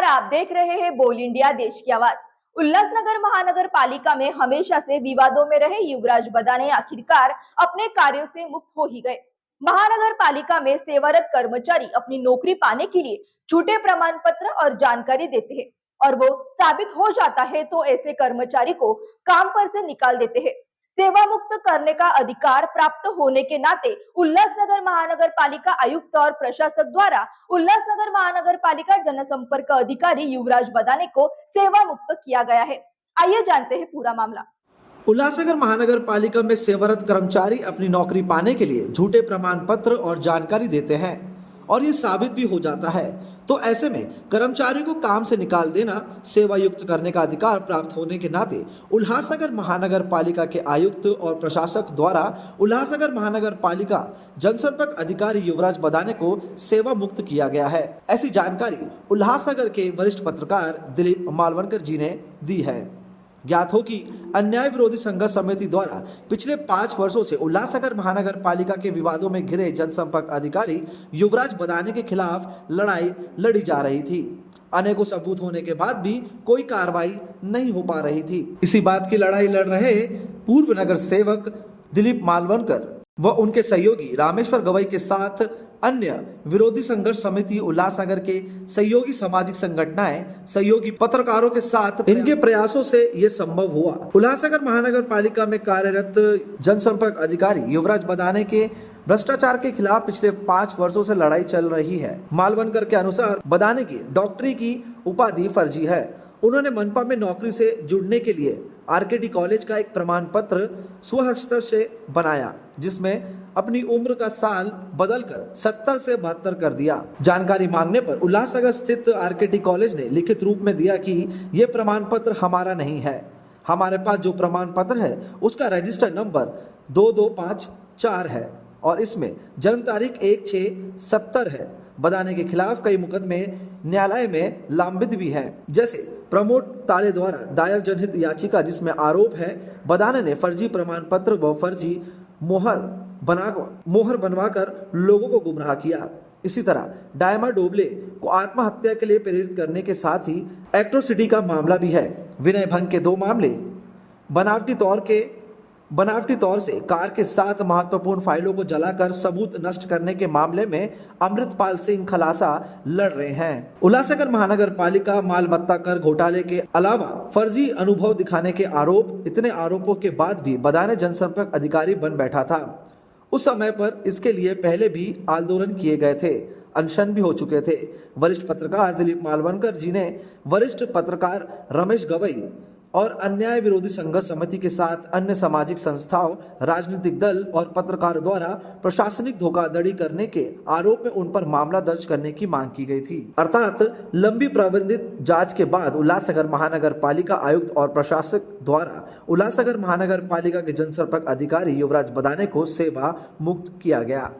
आप देख रहे हैं बोल इंडिया देश की आवाज। उल्लासनगर महानगर पालिका में हमेशा से विवादों में रहे युवराज बदाने आखिरकार अपने कार्यों से मुक्त हो ही गए। महानगर पालिका में सेवारत कर्मचारी अपनी नौकरी पाने के लिए झूठे प्रमाण पत्र और जानकारी देते हैं और वो साबित हो जाता है तो ऐसे कर्मचारी को काम पर से निकाल देते हैं। सेवा मुक्त करने का अधिकार प्राप्त होने के नाते उल्लासनगर महानगर पालिका आयुक्त और प्रशासक द्वारा उल्लासनगर महानगर पालिका जनसंपर्क अधिकारी युवराज बदाने को सेवा मुक्त किया गया है। आइए जानते हैं पूरा मामला। उल्लासनगर महानगर पालिका में सेवारत कर्मचारी अपनी नौकरी पाने के लिए झूठे प्रमाण पत्र और जानकारी देते हैं और ये साबित भी हो जाता है तो ऐसे में कर्मचारियों को काम से निकाल देना सेवायुक्त करने का अधिकार प्राप्त होने के नाते उल्लासनगर महानगर पालिका के आयुक्त और प्रशासक द्वारा उल्लासनगर महानगर पालिका जनसंपर्क अधिकारी युवराज बदाने को सेवा मुक्त किया गया है। ऐसी जानकारी उल्लासनगर के वरिष्ठ पत्रकार दिलीप मालवनकर जी ने दी है। ज्ञात हो कि अन्याय विरोधी संघर्ष समिति द्वारा पिछले 5 वर्षों से उल्लासनगर महानगर पालिका के विवादों में घिरे जनसंपर्क अधिकारी युवराज बदाने के खिलाफ लड़ाई लड़ी जा रही थी। अनेकों सबूत होने के बाद भी कोई कार्रवाई नहीं हो पा रही थी। इसी बात की लड़ाई लड़ रहे पूर्व नगर सेवक दिलीप मालवनकर व उनके सहयोगी रामेश्वर गवई के साथ अन्य विरोधी संघर्ष समिति उल्लासनगर के सहयोगी सामाजिक संगठनाएं सहयोगी पत्रकारों के साथ इनके प्रयासों से ये संभव हुआ। उल्लासनगर महानगर पालिका में कार्यरत जनसंपर्क अधिकारी युवराज बदाने के भ्रष्टाचार के खिलाफ पिछले 5 वर्षों से लड़ाई चल रही है। मालवनकर के अनुसार बदाने की डॉक्टरी की उपाधि फर्जी है। उन्होंने मनपा में नौकरी से जुड़ने के लिए आरकेटी कॉलेज का एक प्रमाण पत्र स्वहस्तर से बनाया जिसमें अपनी उम्र का साल बदलकर 70 से 72 कर दिया। जानकारी मांगने पर उल्लासनगर स्थित आरकेटी कॉलेज ने लिखित रूप में दिया कि यह प्रमाण पत्र हमारा नहीं है। हमारे पास जो प्रमाण पत्र है उसका रजिस्टर नंबर 2254 है और इसमें जन्म तारीख 1/6/70 है। बदाने के खिलाफ कई मुकदमे न्यायालय में लंबित भी हैं, जैसे प्रमोद ताले द्वारा दायर जनहित याचिका जिसमें आरोप है बदाने ने फर्जी प्रमाण पत्र व फर्जी मोहर बनवाकर लोगों को गुमराह किया। इसी तरह डायमा डोबले को आत्महत्या के लिए प्रेरित करने के साथ ही एट्रोसिटी का मामला भी है। विनय भंग के 2 मामले, बनावटी तौर से कार के 7 महत्वपूर्ण फाइलों को जलाकर सबूत नष्ट करने के मामले में अमृतपाल सिंह खलासा लड़ रहे हैं। उल्लासनगर महानगर पालिका माल मत्ता कर घोटाले के अलावा फर्जी अनुभव दिखाने के इतने आरोपों के बाद भी बदाने जनसंपर्क अधिकारी बन बैठा था। उस समय पर इसके लिए पहले भी आंदोलन किए गए थे, अनशन भी हो चुके थे। वरिष्ठ पत्रकार दिलीप मालवनकर जी ने वरिष्ठ पत्रकार रमेश गवई और अन्याय विरोधी संघर्ष समिति के साथ अन्य सामाजिक संस्थाओं, राजनीतिक दल और पत्रकारों द्वारा प्रशासनिक धोखाधड़ी करने के आरोप में उन पर मामला दर्ज करने की मांग की गई थी। अर्थात लंबी प्रबंधित जांच के बाद उल्लासनगर महानगर पालिका आयुक्त और प्रशासक द्वारा उल्लासनगर महानगर पालिका के जनसंपर्क अधिकारी युवराज बदाने को सेवा मुक्त किया गया।